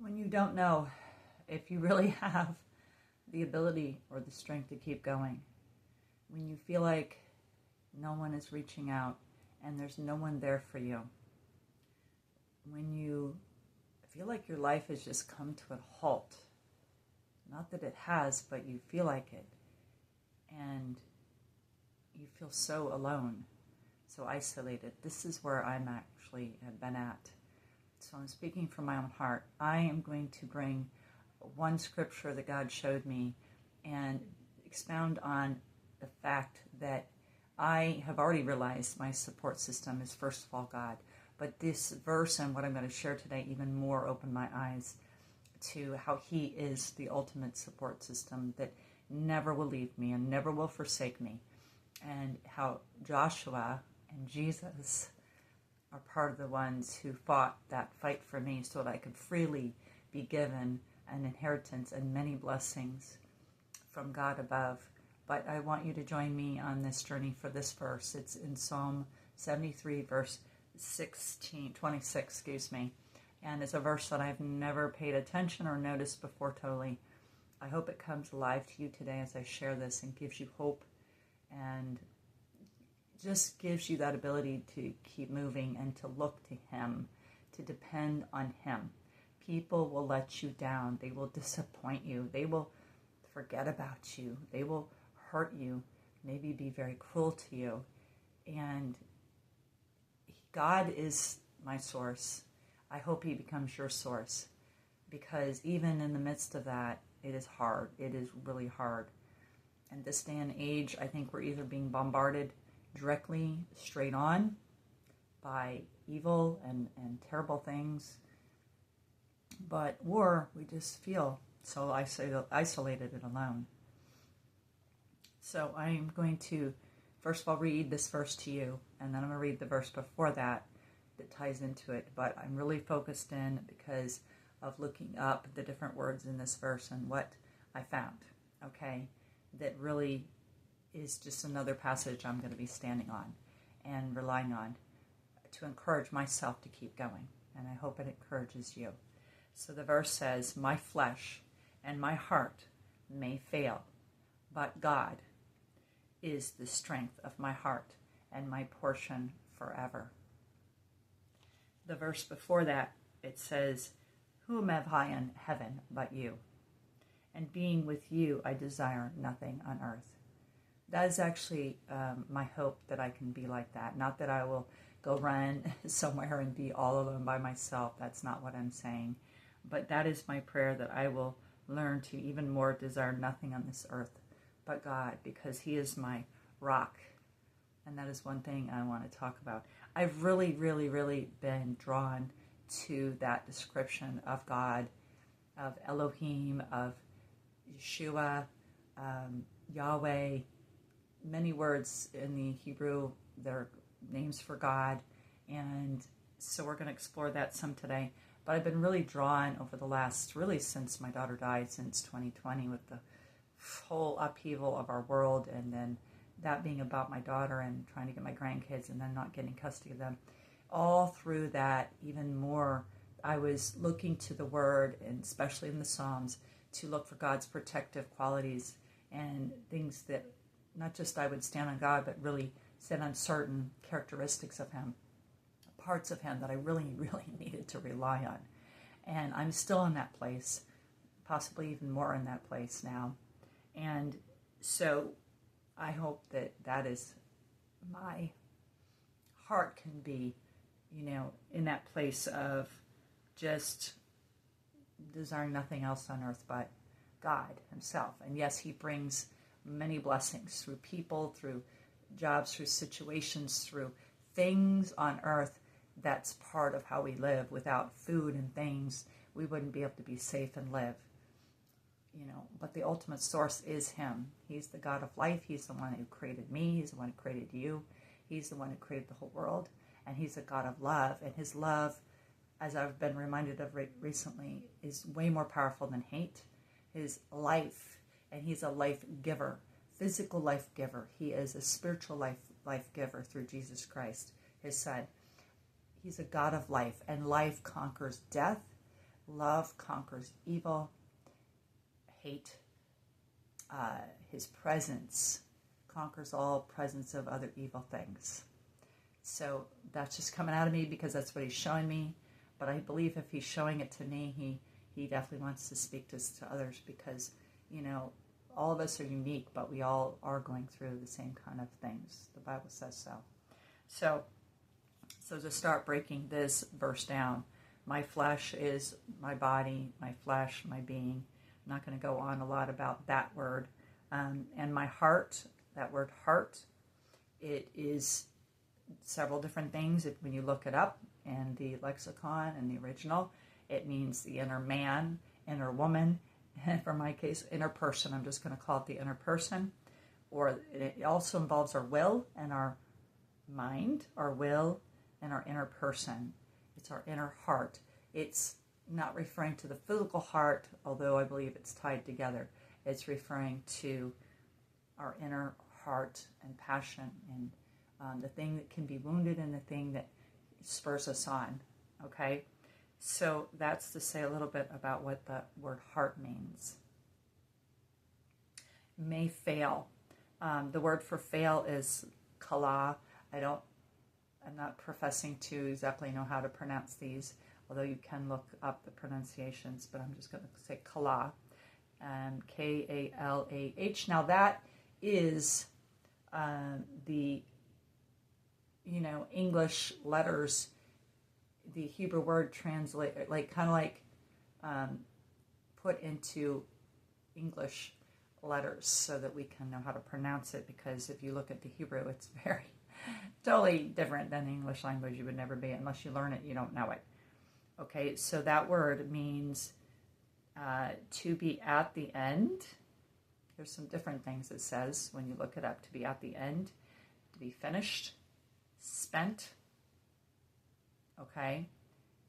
When you don't know if you really have the ability or the strength to keep going, when you feel like no one is reaching out and there's no one there for you, when you feel like your life has just come to a halt, not that it has, but you feel like it, and you feel so alone, so isolated. This is where I'm actually have been at. So I'm speaking from my own heart. I am going to bring one scripture that God showed me and expound on the fact that I have already realized my support system is first of all God. But this verse and what I'm going to share today even more opened my eyes to how He is the ultimate support system that never will leave me and never will forsake me. And how Joshua and Jesus are part of the ones who fought that fight for me so that I could freely be given an inheritance and many blessings from God above. But I want you to join me on this journey for this verse. It's in Psalm 73, verse 26, and it's a verse that I've never paid attention or noticed before totally. I hope it comes alive to you today as I share this and gives you hope and just gives you that ability to keep moving and to look to Him, to depend on Him. People will let you down. They will disappoint you. They will forget about you. They will hurt you, maybe be very cruel to you. And God is my source. I hope He becomes your source, because even in the midst of that, it is hard. It is really hard. And this day and age, I think we're either being bombarded directly, straight on, by evil and terrible things, or we just feel so isolated and alone. So I am going to, first of all, read this verse to you, and then I'm going to read the verse before that ties into it. But I'm really focused in because of looking up the different words in this verse and what I found, okay, that really is just another passage I'm going to be standing on and relying on to encourage myself to keep going. And I hope it encourages you. So the verse says, "My flesh and my heart may fail, but God is the strength of my heart and my portion forever." The verse before that, it says, "Whom have I in heaven but you? And being with you, I desire nothing on earth." That is actually my hope, that I can be like that. Not that I will go run somewhere and be all alone by myself. That's not what I'm saying. But that is my prayer, that I will learn to even more desire nothing on this earth but God, because He is my rock. And that is one thing I want to talk about. I've really, really, really been drawn to that description of God, of Elohim, of Yeshua, Yahweh, many words in the Hebrew, they're names for God. And so we're going to explore that some today. But I've been really drawn over the last, really since my daughter died, since 2020, with the whole upheaval of our world, and then that being about my daughter and trying to get my grandkids and then not getting custody of them. All through that, even more, I was looking to the Word, and especially in the Psalms, to look for God's protective qualities and things that not just I would stand on God, but really stand on certain characteristics of Him, parts of Him that I really, really needed to rely on. And I'm still in that place, possibly even more in that place now. And so I hope that that is my heart can be, in that place of just desiring nothing else on earth but God Himself. And yes, He brings many blessings through people, through jobs, through situations, through things on earth. That's part of how we live. Without food and things, we wouldn't be able to be safe and live. But the ultimate source is Him. He's the God of life. He's the one who created me. He's the one who created you. He's the one who created the whole world. And He's a God of love. And His love, as I've been reminded of recently, is way more powerful than hate. His life, and He's a life giver, physical life giver. He is a spiritual life giver through Jesus Christ, His Son. He's a God of life, and life conquers death. Love conquers evil. Hate, his presence conquers all presence of other evil things. So that's just coming out of me because that's what he's showing me. But I believe if he's showing it to me, he definitely wants to speak this to others because, all of us are unique, but we all are going through the same kind of things. The Bible says so. So to start breaking this verse down, my flesh is my body, my flesh, my being. I'm not going to go on a lot about that word. And my heart, that word heart, it is several different things. When you look it up in the lexicon and the original, it means the inner man, inner woman, and for my case, inner person. I'm just going to call it the inner person. Or it also involves our will and our mind, our will and our inner person. It's our inner heart. It's not referring to the physical heart, although I believe it's tied together. It's referring to our inner heart and passion and the thing that can be wounded and the thing that spurs us on. Okay? So that's to say a little bit about what the word heart means. May fail. The word for fail is kala. I'm not professing to exactly know how to pronounce these, although you can look up the pronunciations, but I'm just going to say kala. Kalah. Now that is the English letters. The Hebrew word translate put into English letters so that we can know how to pronounce it, because if you look at the Hebrew, it's very totally different than the English language. You would never be, unless you learn it, you don't know it. Okay, so that word means to be at the end. There's some different things it says when you look it up. To be at the end, to be finished, spent. Okay,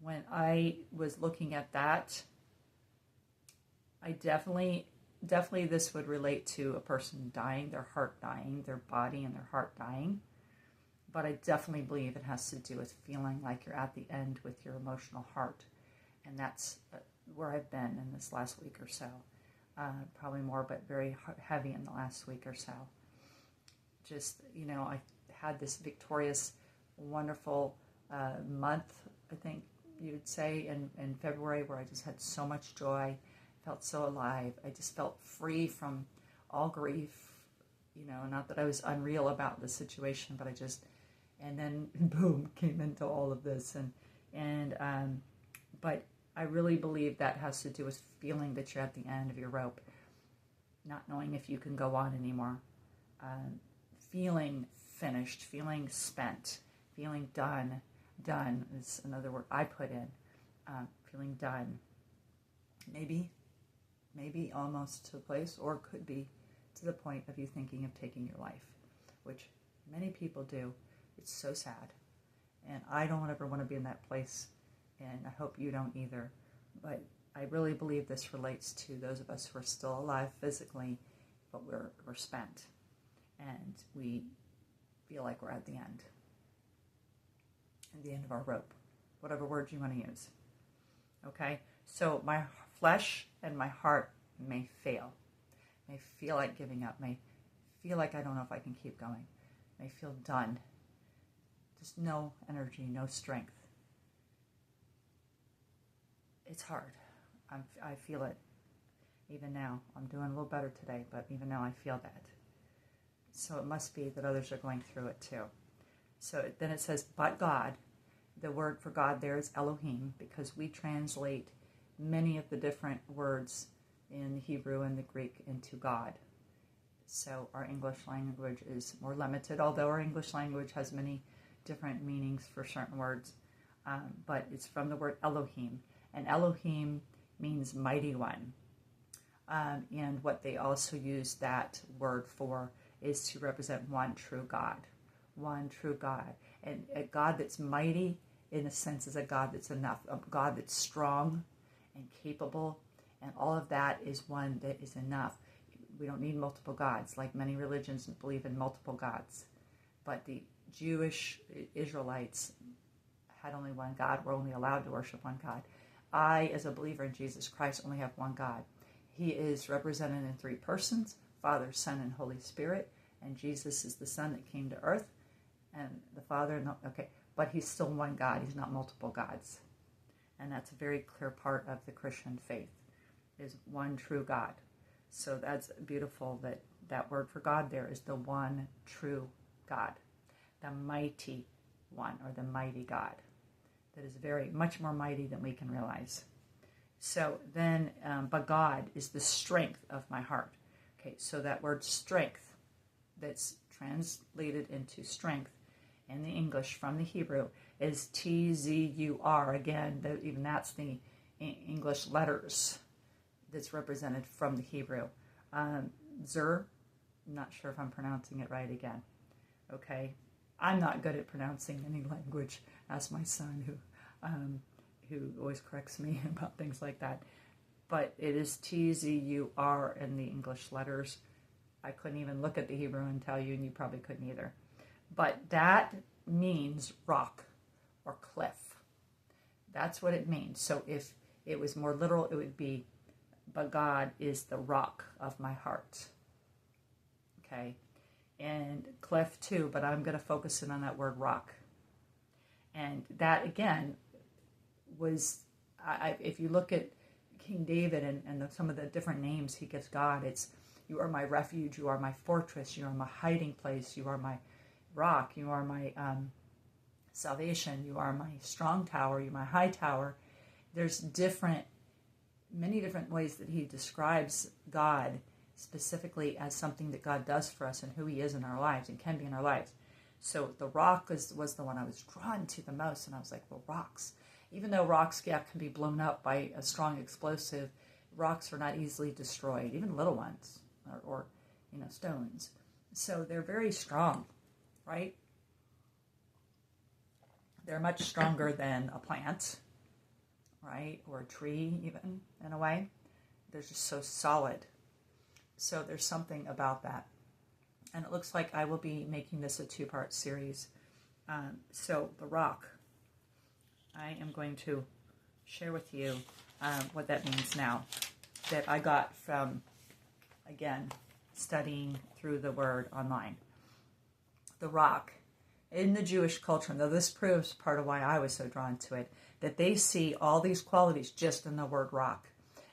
when I was looking at that, I definitely this would relate to a person dying, their heart dying, their body and their heart dying. But I definitely believe it has to do with feeling like you're at the end with your emotional heart. And that's where I've been in this last week or so. Probably more, but very heavy in the last week or so. Just, I had this victorious, wonderful month, I think you would say, in February, where I just had so much joy, felt so alive. I just felt free from all grief, not that I was unreal about the situation, but and then boom, came into all of this. But I really believe that has to do with feeling that you're at the end of your rope, not knowing if you can go on anymore, feeling finished, feeling spent, feeling done. Done is another word I put in, feeling done. Maybe almost to the place, or could be to the point of you thinking of taking your life, which many people do. It's so sad. And I don't ever want to be in that place, and I hope you don't either. But I really believe this relates to those of us who are still alive physically, but we're spent, and we feel like we're at the end of our rope, whatever word you want to use. Okay, so my flesh and my heart may fail, may feel like giving up, may feel like I don't know if I can keep going, may feel done, just no energy, no strength. It's hard. I feel it. Even now, I'm doing a little better today, but even now I feel that. So it must be that others are going through it too. So then it says, but God. The word for God there is Elohim, because we translate many of the different words in the Hebrew and the Greek into God. So our English language is more limited, although our English language has many different meanings for certain words. But it's from the word Elohim. And Elohim means mighty one. And what they also use that word for is to represent one true God. One true God. And a God that's mighty, in a sense, is a God that's enough. A God that's strong and capable. And all of that is one that is enough. We don't need multiple gods, like many religions believe in multiple gods. But the Jewish Israelites had only one God. We're only allowed to worship one God. I, as a believer in Jesus Christ, only have one God. He is represented in three persons, Father, Son, and Holy Spirit. And Jesus is the Son that came to earth. And the Father, no, okay, but he's still one God. He's not multiple gods. And that's a very clear part of the Christian faith, is one true God. So that's beautiful that that word for God there is the one true God, the mighty one, or the mighty God, that is very much more mighty than we can realize. So then, but God is the strength of my heart. Okay, so that word strength, that's translated into strength in the English from the Hebrew, is Tzur. Again, even that's the English letters that's represented from the Hebrew. Zur, I'm not sure if I'm pronouncing it right again. Okay, I'm not good at pronouncing any language. Ask my son, who always corrects me about things like that. But it is Tzur in the English letters. I couldn't even look at the Hebrew and tell you, and you probably couldn't either. But that means rock or cliff. That's what it means. So if it was more literal, it would be, but God is the rock of my heart. Okay? And cliff too, but I'm going to focus in on that word rock. And that, again, was, if you look at King David and some of the different names he gives God, it's, you are my refuge, you are my fortress, you are my hiding place, you are my rock, you are my salvation, you are my strong tower, you're my high tower. There's many different ways that he describes God specifically as something that God does for us and who he is in our lives and can be in our lives. So the rock was the one I was drawn to the most, and I was like, well, rocks. Even though rocks, can be blown up by a strong explosive, rocks are not easily destroyed, even little ones, or stones. So they're very strong, right? They're much stronger than a plant, right? Or a tree, even, in a way. They're just so solid. So there's something about that. And it looks like I will be making this a 2-part series. So the rock, I am going to share with you what that means now, that I got from, again, studying through the word online. The rock, in the Jewish culture, though this proves part of why I was so drawn to it, that they see all these qualities just in the word rock.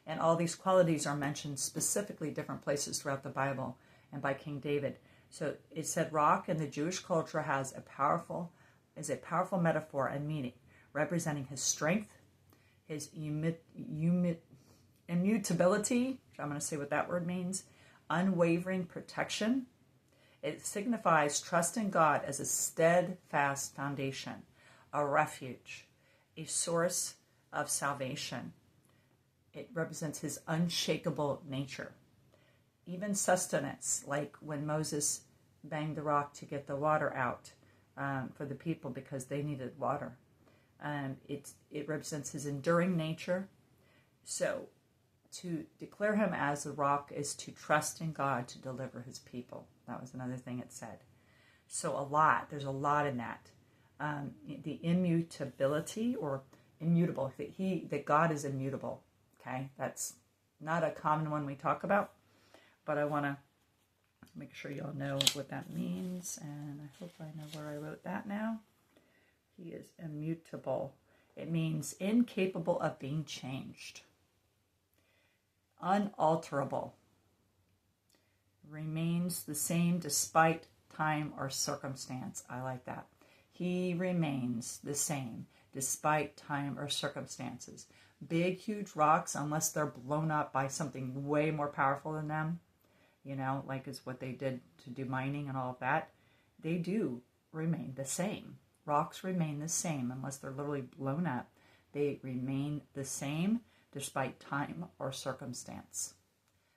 And all these qualities are mentioned specifically different places throughout the Bible and by King David. So it said rock in the Jewish culture is a powerful metaphor and meaning, representing his strength, his immutability, which I'm going to say what that word means, unwavering protection. It signifies trust in God as a steadfast foundation, a refuge, a source of salvation. It represents his unshakable nature. Even sustenance, like when Moses banged the rock to get the water out for the people because they needed water. It represents his enduring nature. So to declare him as a rock is to trust in God to deliver his people. That was another thing it said. So there's a lot in that. The immutability or immutable, that God is immutable. Okay, that's not a common one we talk about, but I want to make sure you all know what that means, and I hope I know where I wrote that now. He is immutable. It means incapable of being changed. Unalterable. Remains the same despite time or circumstance. I like that. He remains the same despite time or circumstances. Big, huge rocks, unless they're blown up by something way more powerful than them, like is what they did to do mining and all of that, they do remain the same. Rocks remain the same unless they're literally blown up. They remain the same despite time or circumstance.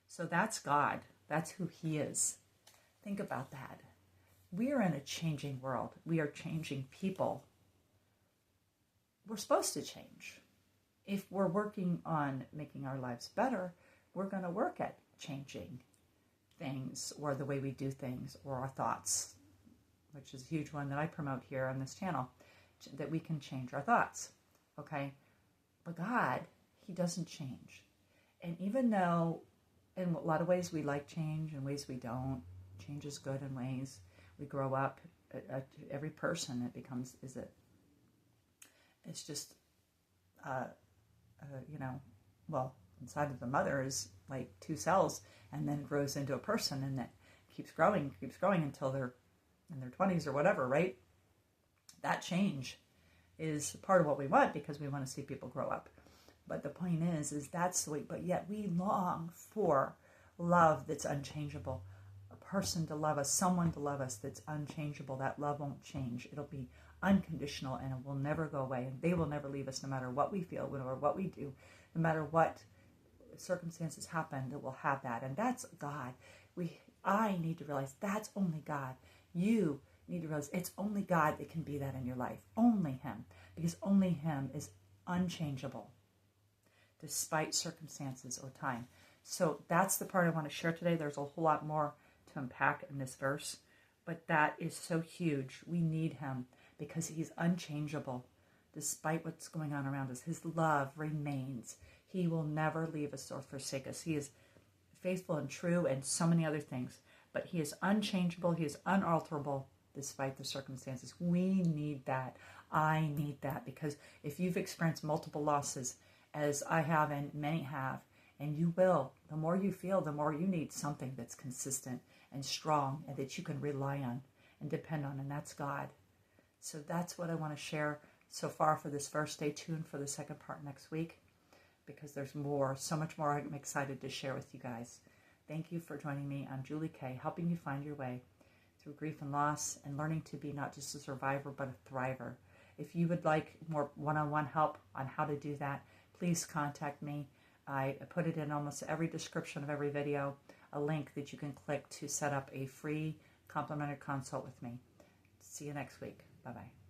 So that's God. That's who he is. Think about that. We are in a changing world. We are changing people. We're supposed to change. If we're working on making our lives better, we're going to work at changing things or the way we do things or our thoughts, which is a huge one that I promote here on this channel, that we can change our thoughts, okay? But God, he doesn't change. And even though in a lot of ways we like change, in ways we don't, change is good in ways. We grow up, every person it becomes, it's just, well, inside of the mother is like 2 cells and then grows into a person, and that keeps growing until they're in their 20s or whatever, right? That change is part of what we want because we want to see people grow up. But the point is that's the way, but yet we long for love that's unchangeable. A person to love us, someone to love us that's unchangeable. That love won't change. It'll be unconditional and it will never go away. And they will never leave us no matter what we feel, no matter what we do, no matter what circumstances happen, that we'll have that. And that's God. I need to realize that's only God. You need to realize it's only God that can be that in your life. Only him. Because only him is unchangeable despite circumstances or time. So that's the part I want to share today. There's a whole lot more to unpack in this verse, but that is so huge. We need him because he's unchangeable despite what's going on around us. His love remains. He will never leave us or forsake us. He is faithful and true and so many other things, but he is unchangeable. He is unalterable despite the circumstances. We need that. I need that, because if you've experienced multiple losses, as I have and many have, and you will, the more you feel, the more you need something that's consistent and strong and that you can rely on and depend on, and that's God. So that's what I want to share so far for this verse. Stay tuned for the second part next week, because there's more, so much more I'm excited to share with you guys. Thank you for joining me. I'm Julie Kay, helping you find your way through grief and loss and learning to be not just a survivor, but a thriver. If you would like more one-on-one help on how to do that, please contact me. I put it in almost every description of every video, a link that you can click to set up a free complimentary consult with me. See you next week. Bye-bye.